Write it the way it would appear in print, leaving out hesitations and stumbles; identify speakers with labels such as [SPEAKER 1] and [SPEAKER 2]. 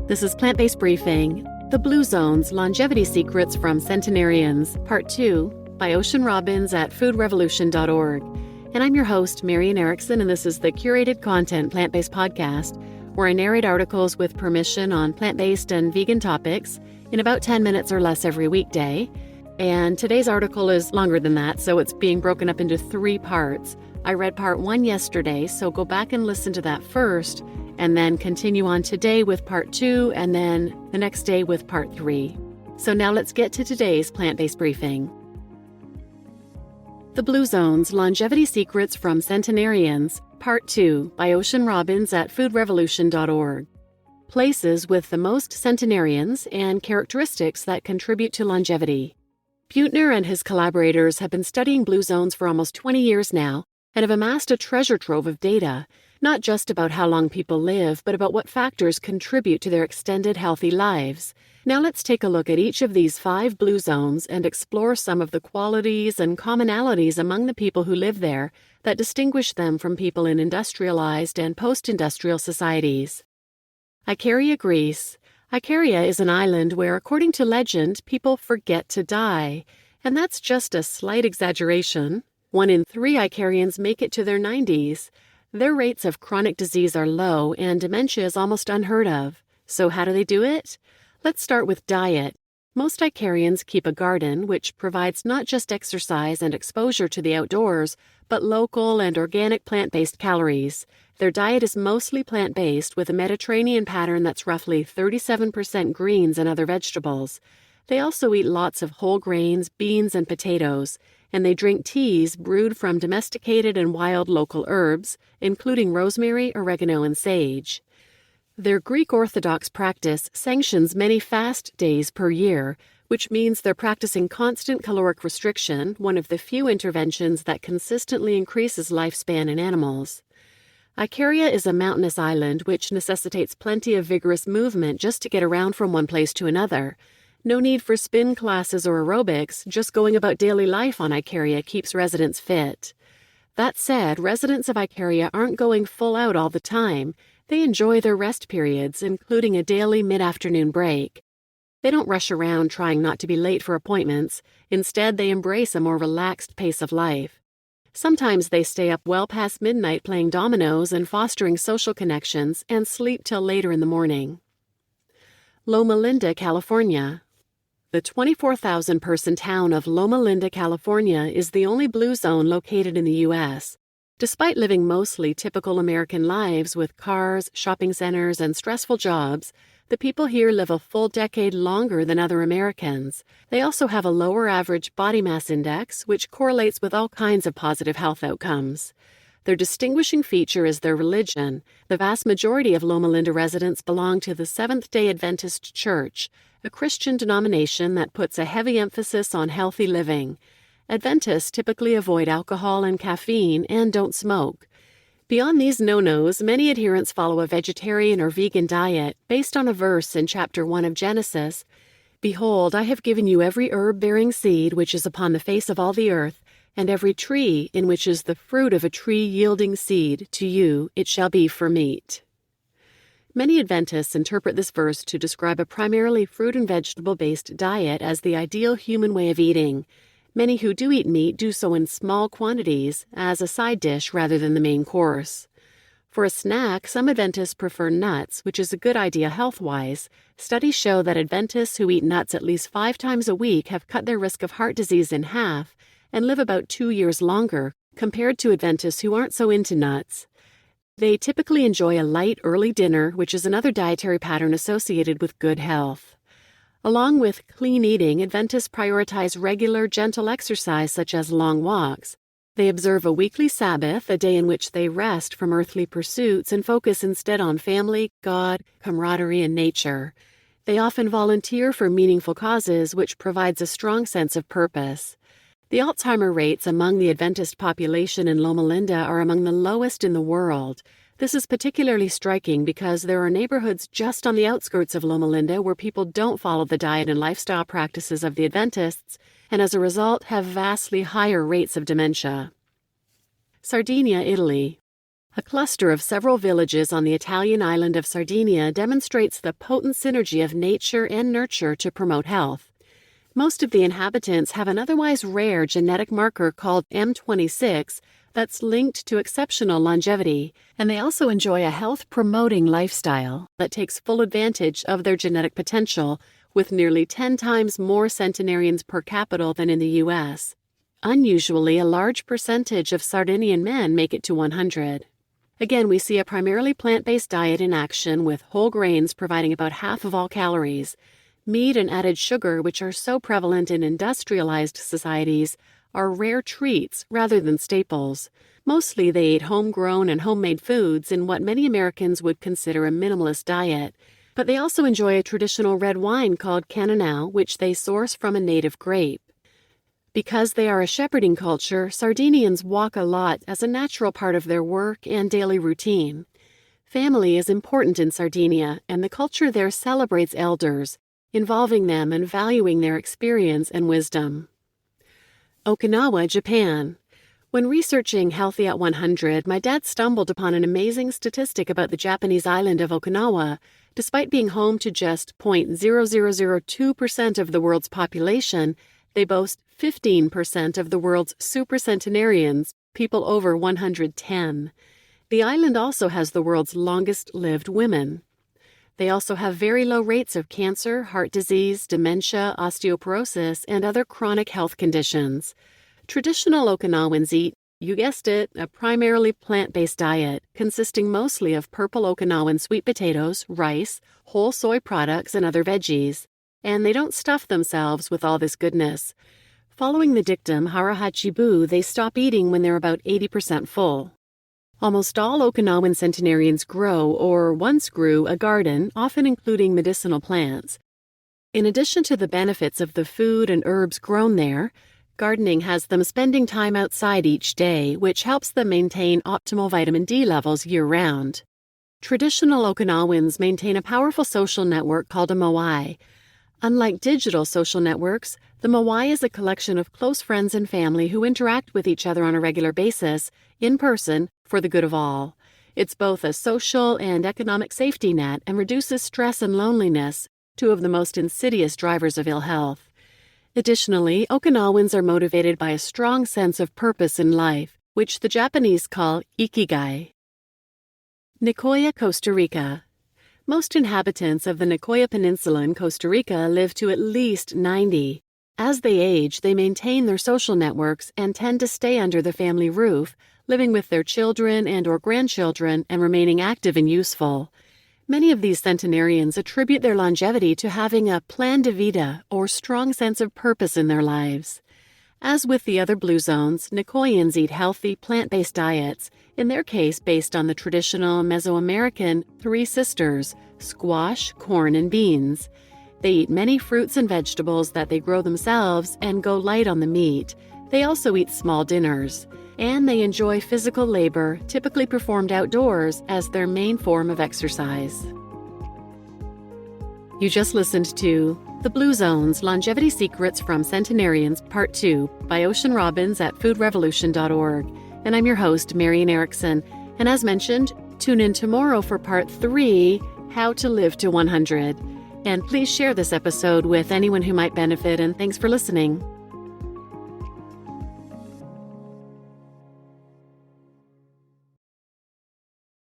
[SPEAKER 1] This is Plant-Based Briefing, The Blue Zones, Longevity Secrets from Centenarians, Part 2, by Ocean Robbins at foodrevolution.org. And I'm your host, Marian Erickson, and this is the curated content plant-based podcast, where I narrate articles with permission on plant-based and vegan topics in about 10 minutes or less every weekday. And today's article is longer than that, so it's being broken up into 3 parts. I read part 1 yesterday, so go back and listen to that first, and then continue on today with part 2, and then the next day with part 3. So now let's get to today's plant-based briefing. The Blue Zones, Longevity Secrets from Centenarians, Part 2, by Ocean Robbins at foodrevolution.org. Places with the most centenarians and characteristics that contribute to longevity. Buettner and his collaborators have been studying blue zones for almost 20 years now and have amassed a treasure trove of data, not just about how long people live, but about what factors contribute to their extended healthy lives. Now let's take a look at each of these 5 blue zones and explore some of the qualities and commonalities among the people who live there that distinguish them from people in industrialized and post-industrial societies. Ikaria, Greece. Ikaria is an island where, according to legend, people forget to die. And that's just a slight exaggeration. 1 in 3 Ikarians make it to their 90s. Their rates of chronic disease are low, and dementia is almost unheard of. So how do they do it? Let's start with diet. Most Ikarians keep a garden, which provides not just exercise and exposure to the outdoors, but local and organic plant-based calories. Their diet is mostly plant-based, with a Mediterranean pattern that's roughly 37% greens and other vegetables. They also eat lots of whole grains, beans, and potatoes, and they drink teas brewed from domesticated and wild local herbs, including rosemary, oregano, and sage. Their Greek Orthodox practice sanctions many fast days per year, which means they're practicing constant caloric restriction, one of the few interventions that consistently increases lifespan in animals. Ikaria is a mountainous island which necessitates plenty of vigorous movement just to get around from one place to another. No need for spin classes or aerobics, just going about daily life on Ikaria keeps residents fit. That said, residents of Ikaria aren't going full out all the time. They enjoy their rest periods, including a daily mid-afternoon break. They don't rush around trying not to be late for appointments. Instead, they embrace a more relaxed pace of life. Sometimes they stay up well past midnight playing dominoes and fostering social connections and sleep till later in the morning. Lomalinda, California. The 24,000-person town of Lomalinda, California is the only blue zone located in the U.S. Despite living mostly typical American lives with cars, shopping centers, and stressful jobs, the people here live a full decade longer than other Americans. They also have a lower average body mass index, which correlates with all kinds of positive health outcomes. Their distinguishing feature is their religion. The vast majority of Lomalinda residents belong to the Seventh-day Adventist Church, a Christian denomination that puts a heavy emphasis on healthy living. Adventists typically avoid alcohol and caffeine and don't smoke. Beyond these no-nos, many adherents follow a vegetarian or vegan diet based on a verse in chapter 1 of Genesis. Behold, I have given you every herb-bearing seed which is upon the face of all the earth, and every tree in which is the fruit of a tree yielding seed, to you it shall be for meat. Many Adventists interpret this verse to describe a primarily fruit and vegetable-based diet as the ideal human way of eating. Many who do eat meat do so in small quantities, as a side dish rather than the main course. For a snack, some Adventists prefer nuts, which is a good idea health-wise. Studies show that Adventists who eat nuts at least 5 times a week have cut their risk of heart disease in half and live about 2 years longer, compared to Adventists who aren't so into nuts. They typically enjoy a light, early dinner, which is another dietary pattern associated with good health. Along with clean eating, Adventists prioritize regular, gentle exercise such as long walks. They observe a weekly Sabbath, a day in which they rest from earthly pursuits and focus instead on family, God, camaraderie, and nature. They often volunteer for meaningful causes, which provides a strong sense of purpose. The Alzheimer rates among the Adventist population in Lomalinda are among the lowest in the world. This is particularly striking because there are neighborhoods just on the outskirts of Lomalinda where people don't follow the diet and lifestyle practices of the Adventists, and as a result have vastly higher rates of dementia. Sardinia, Italy. A cluster of several villages on the Italian island of Sardinia demonstrates the potent synergy of nature and nurture to promote health. Most of the inhabitants have an otherwise rare genetic marker called M26 that's linked to exceptional longevity, and they also enjoy a health-promoting lifestyle that takes full advantage of their genetic potential, with nearly 10 times more centenarians per capita than in the U.S. Unusually, a large percentage of Sardinian men make it to 100. Again, we see a primarily plant-based diet in action, with whole grains providing about half of all calories. Meat and added sugar, which are so prevalent in industrialized societies, are rare treats rather than staples. Mostly they eat homegrown and homemade foods in what many Americans would consider a minimalist diet, but they also enjoy a traditional red wine called Cannonau, which they source from a native grape. Because they are a shepherding culture, Sardinians walk a lot as a natural part of their work and daily routine. Family is important in Sardinia, and the culture there celebrates elders, involving them and valuing their experience and wisdom. Okinawa, Japan. When researching Healthy at 100, my dad stumbled upon an amazing statistic about the Japanese island of Okinawa. Despite being home to just 0.0002% of the world's population, they boast 15% of the world's supercentenarians, people over 110. The island also has the world's longest-lived women. They also have very low rates of cancer, heart disease, dementia, osteoporosis, and other chronic health conditions. Traditional Okinawans eat, you guessed it, a primarily plant-based diet, consisting mostly of purple Okinawan sweet potatoes, rice, whole soy products, and other veggies. And they don't stuff themselves with all this goodness. Following the dictum harahachibu, they stop eating when they're about 80% full. Almost all Okinawan centenarians grow, or once grew, a garden, often including medicinal plants. In addition to the benefits of the food and herbs grown there, gardening has them spending time outside each day, which helps them maintain optimal vitamin D levels year-round. Traditional Okinawans maintain a powerful social network called a moai. Unlike digital social networks, the moai is a collection of close friends and family who interact with each other on a regular basis, in person, for the good of all. It's both a social and economic safety net and reduces stress and loneliness, two of the most insidious drivers of ill health. Additionally, Okinawans are motivated by a strong sense of purpose in life, which the Japanese call ikigai. Nicoya, Costa Rica. Most inhabitants of the Nicoya Peninsula in Costa Rica live to at least 90. As they age, they maintain their social networks and tend to stay under the family roof, living with their children and/or grandchildren and remaining active and useful. Many of these centenarians attribute their longevity to having a plan de vida, or strong sense of purpose in their lives. As with the other blue zones, Nicoyans eat healthy, plant-based diets, in their case based on the traditional Mesoamerican Three Sisters, squash, corn, and beans. They eat many fruits and vegetables that they grow themselves and go light on the meat. They also eat small dinners. And they enjoy physical labor, typically performed outdoors, as their main form of exercise. You just listened to The Blue Zones, Longevity Secrets from Centenarians, Part 2, by Ocean Robbins at foodrevolution.org. And I'm your host, Marian Erickson. And as mentioned, tune in tomorrow for Part 3, How to Live to 100. And please share this episode with anyone who might benefit, and thanks for listening.